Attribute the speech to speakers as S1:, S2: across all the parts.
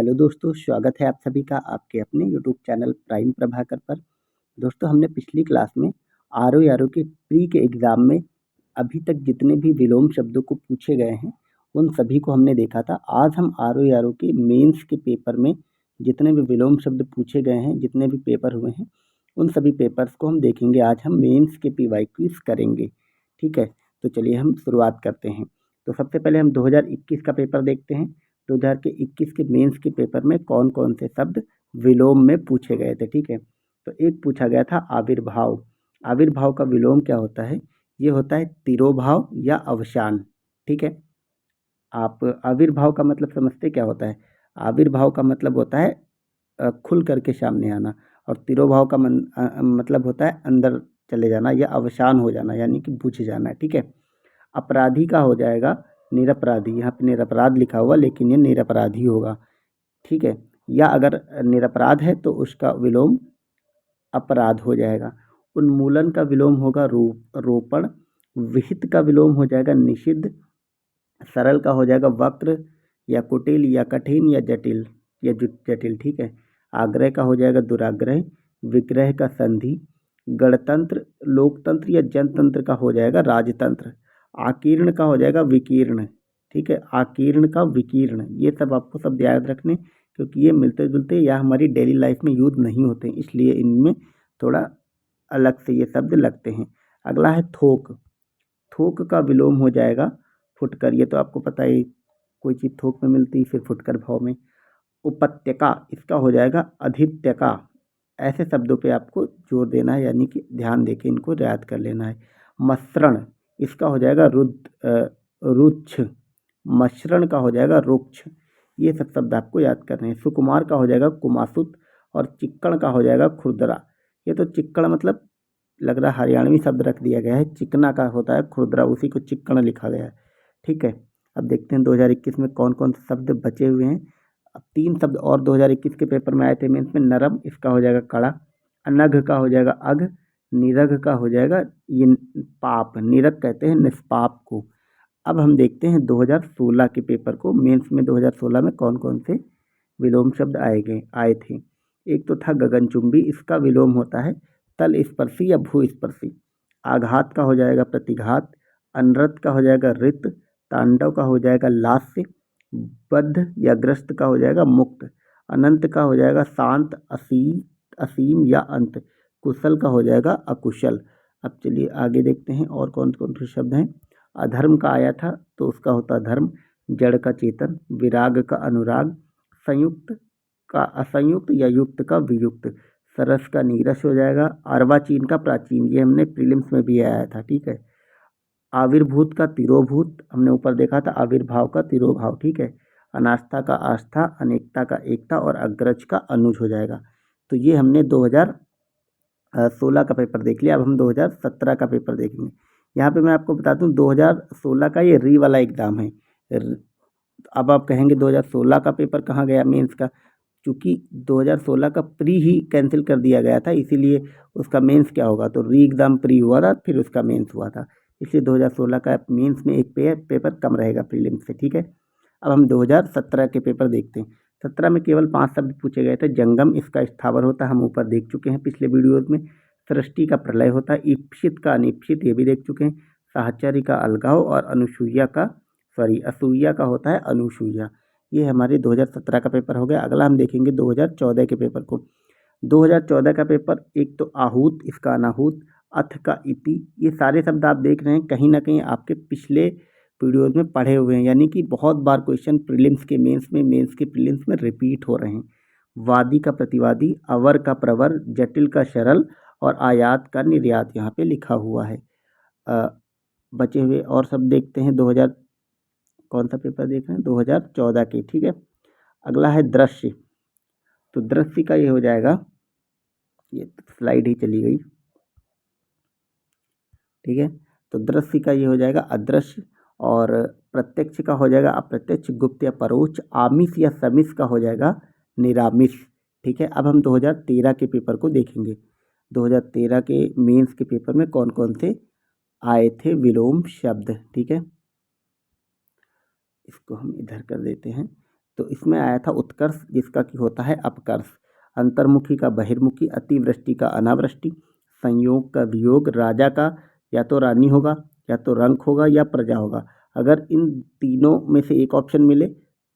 S1: Hello दोस्तों, स्वागत है आप सभी का आपके अपने यूट्यूब चैनल प्राइम प्रभाकर पर। दोस्तों, हमने पिछली क्लास में आर ओ के प्री के एग्ज़ाम में अभी तक जितने भी विलोम शब्दों को पूछे गए हैं, उन सभी को हमने देखा था। आज हम आर ओ के मेंस के पेपर में जितने भी विलोम शब्द पूछे गए हैं, जितने भी पेपर हुए हैं, उन सभी पेपर्स को हम देखेंगे। आज हम मेंस के PYQs करेंगे, ठीक है। तो चलिए हम शुरुआत करते हैं। तो सबसे पहले हम 2021 का पेपर देखते हैं। 2021 के मेंस के पेपर में कौन कौन से शब्द विलोम में पूछे गए थे, ठीक है। तो एक पूछा गया था आविर्भाव। आविर्भाव का विलोम क्या होता है? ये होता है तिरोभाव या अवसान, ठीक है। आप आविर्भाव का मतलब समझते क्या होता है? आविर्भाव का मतलब होता है खुल करके सामने आना, और तिरोभाव का मतलब होता है अंदर चले जाना या अवसान हो जाना, यानी कि बुझ जाना, ठीक है। अपराधी का हो जाएगा निरपराधी। यहाँ पे निरपराध लिखा हुआ, लेकिन ये निरपराधी होगा, ठीक है। या अगर निरपराध है तो उसका विलोम अपराध हो जाएगा। उन्मूलन का विलोम होगा रोपण। विहित का विलोम हो जाएगा निषिद्ध। सरल का हो जाएगा वक्र या कुटिल या कठिन या जटिल या जटिल, ठीक है। आग्रह का हो जाएगा दुराग्रह। विग्रह का संधि। गणतंत्र लोकतंत्र या जनतंत्र का हो जाएगा राजतंत्र। आकीर्ण का हो जाएगा विकीर्ण, ठीक है। आकीर्ण का विकीर्ण, ये सब आपको सब याद रखने, क्योंकि ये मिलते जुलते या हमारी डेली लाइफ में यूज नहीं होते, इसलिए इनमें थोड़ा अलग से ये शब्द लगते हैं। अगला है थोक। थोक का विलोम हो जाएगा फुटकर। ये तो आपको पता ही, कोई चीज़ थोक में मिलती फिर फुटकर भाव में। उपत्यका, इसका हो जाएगा अधित्यका। ऐसे शब्दों पे आपको जोर देना है, यानी कि ध्यान देके इनको याद कर लेना है। मसरण, इसका हो जाएगा रुच्छ। मसरण का हो जाएगा रुक्ष। ये सब शब्द आपको याद करने हैं। सुकुमार का हो जाएगा कुमासुत, और चिक्कण का हो जाएगा खुरदरा। ये तो चिक्कण मतलब लग रहा है हरियाणवी शब्द रख दिया गया है। चिकना का होता है खुरदरा, उसी को चिक्कण लिखा गया है, ठीक है। अब देखते हैं 2021 में कौन कौन से शब्द बचे हुए हैं। अब 3 शब्द और 2021 के पेपर में आए थे मेंस में। नरम, इसका हो जाएगा कड़ा। अनघ का हो जाएगा अघ। निरघ का हो जाएगा ये पाप। निरघ कहते हैं निष्पाप को। अब हम देखते हैं 2016 के पेपर को। मेंस में 2016 में कौन कौन से विलोम शब्द आए थे। एक तो था गगनचुंबी, इसका विलोम होता है तल स्पर्शी या भू स्पर्शी। आघात का हो जाएगा प्रतिघात। अनृत का हो जाएगा रित। तांडव का हो जाएगा लास्य। बद्ध या ग्रस्त का हो जाएगा मुक्त। अनंत का हो जाएगा शांत। असीम या अंत। कुशल का हो जाएगा अकुशल। अब चलिए आगे देखते हैं और कौन कौन से शब्द हैं। अधर्म का आया था तो उसका होता धर्म। जड़ का चेतन। विराग का अनुराग। संयुक्त का असंयुक्त या युक्त का वियुक्त। सरस का नीरस हो जाएगा। अर्वाचीन का प्राचीन, ये हमने प्रीलिम्स में भी आया था, ठीक है। आविर्भूत का तिरोभूत, हमने ऊपर देखा था। आविर्भाव का तिरोभाव, ठीक है। अनास्था का आस्था। अनेकता का एकता, और अग्रज का अनुज हो जाएगा। तो ये हमने 2016 का पेपर देख लिया। अब हम 2017 का पेपर देखेंगे। यहाँ पे मैं आपको बता दूं 2016 का ये री वाला एग्ज़ाम है। अब आप कहेंगे 2016 का पेपर कहाँ गया मेंस का? चूँकि 2016 का प्री ही कैंसिल कर दिया गया था, इसीलिए उसका मेंस क्या होगा? तो री एग्ज़ाम प्री हुआ था, फिर उसका मेंस हुआ था, इसलिए 2016 का मेंस में एक पेपर कम रहेगा प्रीलिम्स से, ठीक है। अब हम 2017 के पेपर देखते हैं। 17 में केवल 5 शब्द पूछे गए थे। जंगम, इसका स्थावर होता है, हम ऊपर देख चुके हैं पिछले वीडियोज़ में। सृष्टि का प्रलय होता है। ईप्सित का अनिप्सित, ये भी देख चुके हैं। साहचर्य का अलगाव, और असूया का होता है अनुसूया। ये हमारे 2017 का पेपर हो गया। अगला हम देखेंगे 2014 के पेपर को। 2014 का पेपर, एक तो आहूत, इसका अनाहूत। अथ का इति, ये सारे शब्द आप देख रहे हैं कहीं ना कहीं आपके पिछले वीडियोज़ में पढ़े हुए हैं, यानी कि बहुत बार क्वेश्चन प्रीलिम्स के मेंस के प्रीलिम्स में रिपीट हो रहे हैं। वादी का प्रतिवादी। अवर का प्रवर। जटिल का सरल, और आयात का निर्यात यहाँ पे लिखा हुआ है। बचे हुए और सब देखते हैं। 2000 कौन सा पेपर देख रहे हैं? 2014 के, ठीक है। अगला है दृश्य। तो दृश्य का ये हो जाएगा, ये स्लाइड ही चली गई, ठीक है। तो दृश्य का ये हो जाएगा अदृश्य। और प्रत्यक्ष का हो जाएगा अप्रत्यक्ष, गुप्त या परोक्ष। आमिष या समिष का हो जाएगा निरामिष, ठीक है। अब हम 2013 के पेपर को देखेंगे। 2013 के मेंस के पेपर में कौन कौन से आए थे विलोम शब्द, ठीक है। इसको हम इधर कर देते हैं। तो इसमें आया था उत्कर्ष, जिसका कि होता है अपकर्ष। अंतर्मुखी का बहिर्मुखी, अतिवृष्टि का अनावृष्टि, संयोग का वियोग, राजा का या तो रानी होगा, या तो रंक होगा, या प्रजा होगा। अगर इन तीनों में से एक ऑप्शन मिले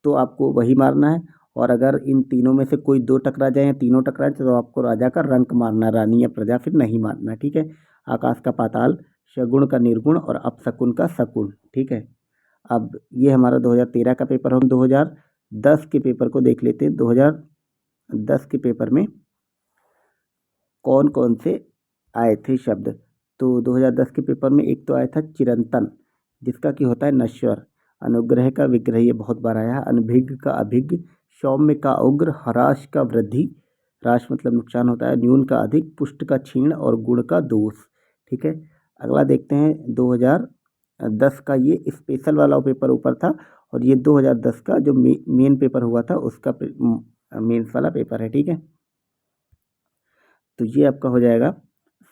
S1: तो आपको वही मारना है, और अगर इन तीनों में से कोई दो टकरा जाए या तीनों टकरा जाए तो आपको राजा का रंक मारना, रानी या प्रजा फिर नहीं मारना। ठीक है। आकाश का पाताल, शगुन का निर्गुण और अपशकुन का शकुन। ठीक है। अब ये हमारा 2013 का पेपर, हम 2010 के पेपर को देख लेते हैं। 2010 के पेपर में कौन कौन से आए थे शब्द। तो 2010 के पेपर में एक तो आया था चिरंतन, जिसका कि होता है नश्वर। अनुग्रह का विग्रह, ये बहुत बार आया है। अनभिज्ञ का अभिज्ञ, सौम्य का उग्र, ह्रास का वृद्धि, ह्रास मतलब नुकसान होता है, न्यून का अधिक, पुष्ट का क्षीण और गुण का दोष। ठीक है। अगला देखते हैं 2010 का, ये स्पेशल वाला पेपर ऊपर था, और ये 2010 का जो मेन पेपर हुआ था उसका मेंस वाला पेपर है। ठीक है। तो ये आपका हो जाएगा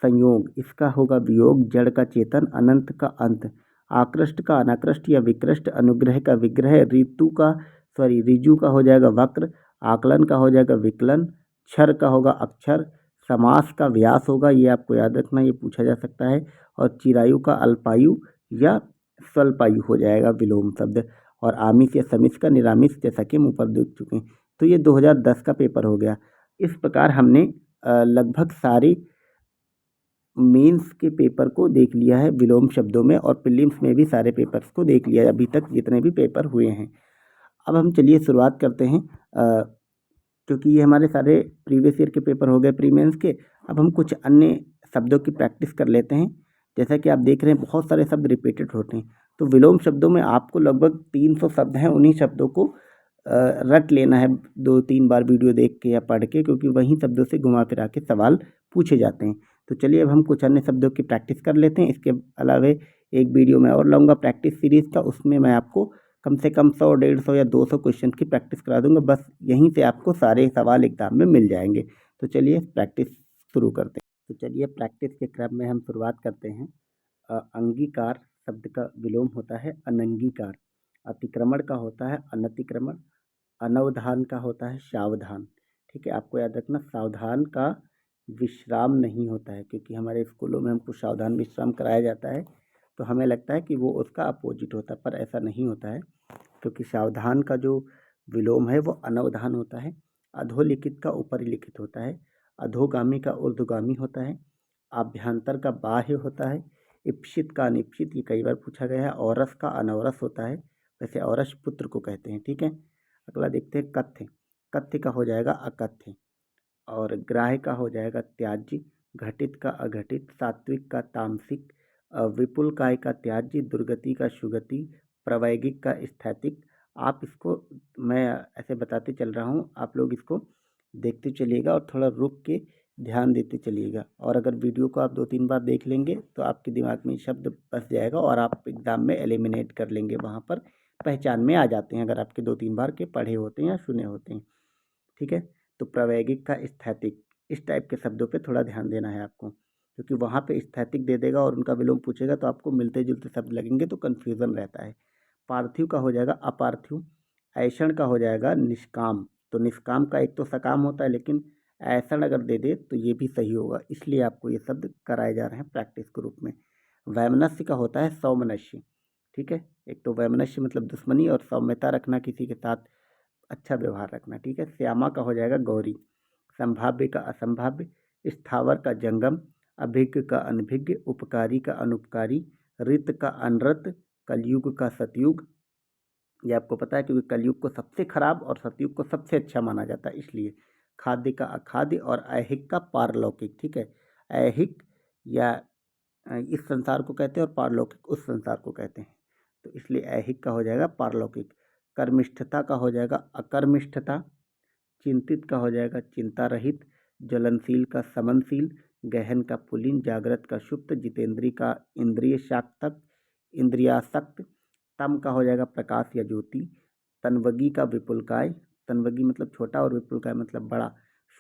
S1: संयोग, इसका होगा वियोग, जड़ का चेतन, अनंत का अंत, आकृष्ट का अनाकृष्ट या विकृष्ट, अनुग्रह का विग्रह, ऋजु का हो जाएगा वक्र, आकलन का हो जाएगा विकलन, क्षर का होगा अक्षर, समास का व्यास होगा, ये आपको याद रखना, ये पूछा जा सकता है, और चिरायु का अल्पायु या स्वल्पायु हो जाएगा विलोम शब्द, और आमिष या समिष का निरामिष, जैसा कि हम ऊपर देख चुके हैं। तो ये 2010 का पेपर हो गया। इस प्रकार हमने लगभग सारे मेंस के पेपर को देख लिया है विलोम शब्दों में, और प्रीलिम्स में भी सारे पेपर्स को देख लिया है अभी तक जितने भी पेपर हुए हैं। अब हम चलिए शुरुआत करते हैं, क्योंकि ये हमारे सारे प्रीवियस ईयर के पेपर हो गए प्री मेंस के। अब हम कुछ अन्य शब्दों की प्रैक्टिस कर लेते हैं। जैसा कि आप देख रहे हैं बहुत सारे शब्द रिपीटेड होते हैं, तो विलोम शब्दों में आपको लगभग 300 शब्द हैं, उन्हीं शब्दों को रट लेना है 2-3 बार वीडियो देख के या पढ़ के, क्योंकि वहीं शब्दों से घुमा फिरा के सवाल पूछे जाते हैं। तो चलिए अब हम कुछ अन्य शब्दों की प्रैक्टिस कर लेते हैं। इसके अलावा एक वीडियो मैं और लाऊंगा प्रैक्टिस सीरीज़ का, उसमें मैं आपको कम से कम 100, 150 या 200 क्वेश्चन की प्रैक्टिस करा दूंगा। बस यहीं से आपको सारे सवाल एग्जाम में मिल जाएंगे। तो चलिए प्रैक्टिस शुरू करते हैं। तो चलिए प्रैक्टिस के क्रम में हम शुरुआत करते हैं। अंगीकार शब्द का विलोम होता है अनंगीकार, अतिक्रमण का होता है अनतिक्रमण, अनवधान का होता है सावधान। ठीक है। आपको याद रखना, सावधान का विश्राम नहीं होता है, क्योंकि हमारे स्कूलों में हमको सावधान विश्राम कराया जाता है, तो हमें लगता है कि वो उसका अपोजिट होता है, पर ऐसा नहीं होता है, क्योंकि सावधान का जो विलोम है वो अनवधान होता है। अधोलिखित का ऊपरी होता है, अधोगामी का ऊर्ध्वगामी होता है, आभ्यंतर का बाह्य होता है, इप्सित का अनिप्सित, ये कई बार पूछा गया है, औरस का अनौरस होता है, वैसे औरस पुत्र को कहते हैं। ठीक है। अगला देखते हैं कथ्य। कथ्य का हो जाएगा अकथ्य, और ग्राह्य का हो जाएगा त्याज्य, घटित का अघटित, सात्विक का तामसिक, विपुल काय का त्याज्य, दुर्गति का सुगति, प्रावैगिक का स्थैतिक। आप इसको, मैं ऐसे बताते चल रहा हूँ, आप लोग इसको देखते चलिएगा और थोड़ा रुक के ध्यान देते चलिएगा, और अगर वीडियो को आप 2-3 बार देख लेंगे तो आपके दिमाग में शब्द बस जाएगा और आप एग्ज़ाम में एलिमिनेट कर लेंगे, वहाँ पर पहचान में आ जाते हैं अगर आपके 2-3 बार के पढ़े होते हैं या सुने होते हैं। ठीक है। तो प्रावैगिक का स्थैतिक, इस टाइप के शब्दों पे थोड़ा ध्यान देना है आपको, क्योंकि वहाँ पे स्थैतिक दे देगा और उनका विलोम पूछेगा तो आपको मिलते जुलते शब्द लगेंगे, तो कन्फ्यूज़न रहता है। पार्थिव का हो जाएगा अपार्थिव, ऐषण का हो जाएगा निष्काम। तो निष्काम का एक तो सकाम होता है, लेकिन ऐषण अगर दे दे तो ये भी सही होगा, इसलिए आपको ये शब्द कराए जा रहे हैं प्रैक्टिस के रूप में। वैमनस्य का होता है सौमनस्य। ठीक है। एक तो वैमनस्य मतलब दुश्मनी, और सौम्यता रखना, किसी के साथ अच्छा व्यवहार रखना। ठीक है। श्यामा का हो जाएगा गौरी, संभाव्य का असंभाव्य, स्थावर का जंगम, अभिज्ञ का अनभिज्ञ, उपकारी का अनुपकारी, ऋत का अनृत, कलयुग का सतयुग। ये आपको पता है, क्योंकि कलयुग को सबसे खराब और सतयुग को सबसे अच्छा माना जाता है, इसलिए। खाद्य का अखाद्य, और ऐहिक का पारलौकिक। ठीक है। ऐहिक या इस संसार को कहते हैं, और पारलौकिक उस संसार को कहते हैं, तो इसलिए ऐहिक का हो जाएगा पारलौकिक। कर्मिष्ठता का हो जाएगा अकर्मिष्ठता, चिंतित का हो जाएगा चिंता रहित, ज्वलनशील का समनशील, गहन का पुलिन, जागृत का सुप्त, जितेंद्रीय का इंद्रिय साक्षक, इंद्रियासक्त, तम का हो जाएगा प्रकाश या ज्योति, तनवगी का विपुलकाय, तनवगी मतलब छोटा और विपुलकाय मतलब बड़ा,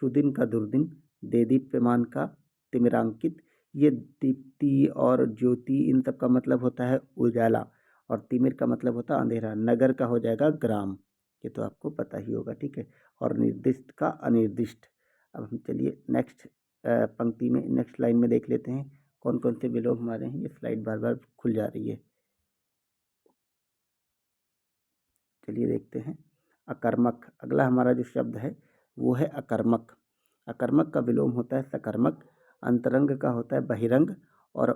S1: सुदिन का दुर्दिन, देदीप्यमान का तिमिरांकित। ये दीप्ति और ज्योति इन सब का मतलब होता है उजाला, और तिमिर का मतलब होता है अंधेरा। नगर का हो जाएगा ग्राम। ये तो आपको पता ही होगा, ठीक है। और निर्दिष्ट का अनिर्दिष्ट। अब हम चलिए नेक्स्ट पंक्ति में, नेक्स्ट लाइन में देख लेते हैं कौन कौन से विलोम हमारे हैं। ये स्लाइड बार बार खुल जा रही है, चलिए देखते हैं। अकर्मक, अगला हमारा जो शब्द है वो है अकर्मक। अकर्मक का विलोम होता है सकर्मक, अंतरंग का होता है बहिरंग, और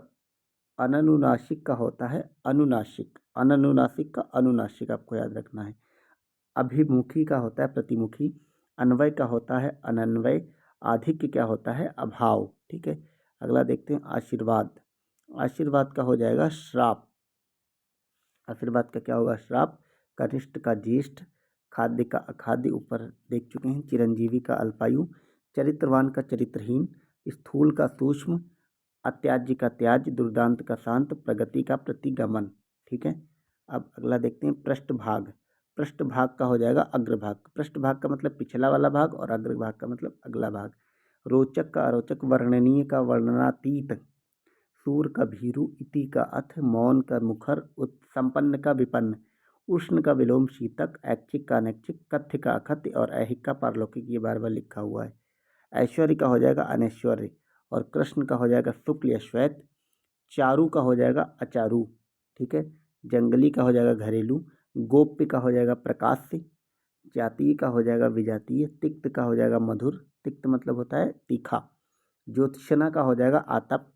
S1: अननुनासिक का होता है अनुनासिक। अननुनासिक का अनुनासिक आपको याद रखना है। अभिमुखी का होता है प्रतिमुखी, अन्वय का होता है अनन्वय, आधिक्य क्या होता है अभाव, ठीक है। अगला देखते हैं आशीर्वाद। आशीर्वाद का हो जाएगा श्राप। आशीर्वाद का क्या होगा श्राप। कनिष्ठ का ज्येष्ठ, खाद्य का अखाद्य, ऊपर देख चुके हैं। चिरंजीवी का अल्पायु, चरित्रवान का चरित्रहीन, स्थूल का सूक्ष्म, अत्याज्य का त्याज्य, दुर्दांत का शांत, प्रगति का प्रतिगमन, ठीक है। अब अगला देखते हैं पृष्ठभाग। पृष्ठभाग का हो जाएगा अग्रभाग। पृष्ठभाग का मतलब पिछला वाला भाग और अग्रभाग का मतलब अगला भाग। रोचक का अरोचक, वर्णनीय का वर्णनातीत, सूर का भीरु, इति का अथ, मौन का मुखर, संपन्न का विपन्न, उष्ण का विलोम शीतक, ऐच्छिक का अनैच्छिक, कथ्य का अकथ्य और ऐहिक का पारलौकिक, ये बार बार लिखा हुआ है। ऐश्वर्य का हो जाएगा अनैश्वर्य, और कृष्ण का हो जाएगा शुक्ल या श्वेत, चारु का हो जाएगा अचारु, ठीक है। जंगली का हो जाएगा घरेलू, गोप्य का हो जाएगा प्रकाश्य, जातीय का हो जाएगा विजातीय, तिक्त का हो जाएगा मधुर, तिक्त मतलब होता है तीखा, ज्योत्सना का हो जाएगा आतप,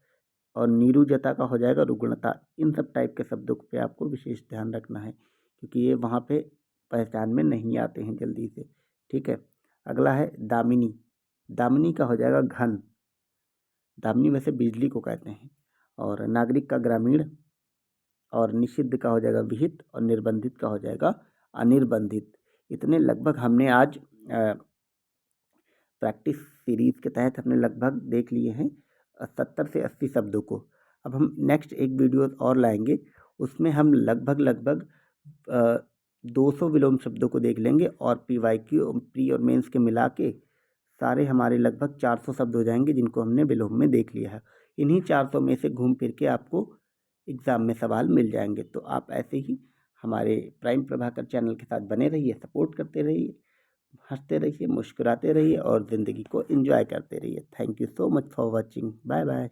S1: और नीरुजता का हो जाएगा रुग्णता। इन सब टाइप के शब्दों पे आपको विशेष ध्यान रखना है, क्योंकि ये वहाँ पे पहचान में नहीं आते हैं जल्दी से, ठीक है। अगला है दामिनी। दामिनी का हो जाएगा घन, दामिनी वैसे बिजली को कहते हैं। और नागरिक का ग्रामीण, और निषिद्ध का हो जाएगा विहित, और निर्बंधित का हो जाएगा अनिर्बंधित। इतने लगभग हमने आज प्रैक्टिस सीरीज़ के तहत हमने लगभग देख लिए हैं 70 से 80 शब्दों को। अब हम नेक्स्ट एक वीडियो और लाएंगे, उसमें हम लगभग 200 विलोम शब्दों को देख लेंगे, और PYQ प्री और मेंस के मिला के सारे हमारे लगभग 400 शब्द हो जाएंगे जिनको हमने विलोम में देख लिया है। इन्हीं 400 में से घूम फिर के आपको एग्ज़ाम में सवाल मिल जाएंगे। तो आप ऐसे ही हमारे प्राइम प्रभाकर चैनल के साथ बने रहिए, सपोर्ट करते रहिए, हंसते रहिए, मुस्कुराते रहिए और ज़िंदगी को एंजॉय करते रहिए। Thank you so much for watching. Bye bye.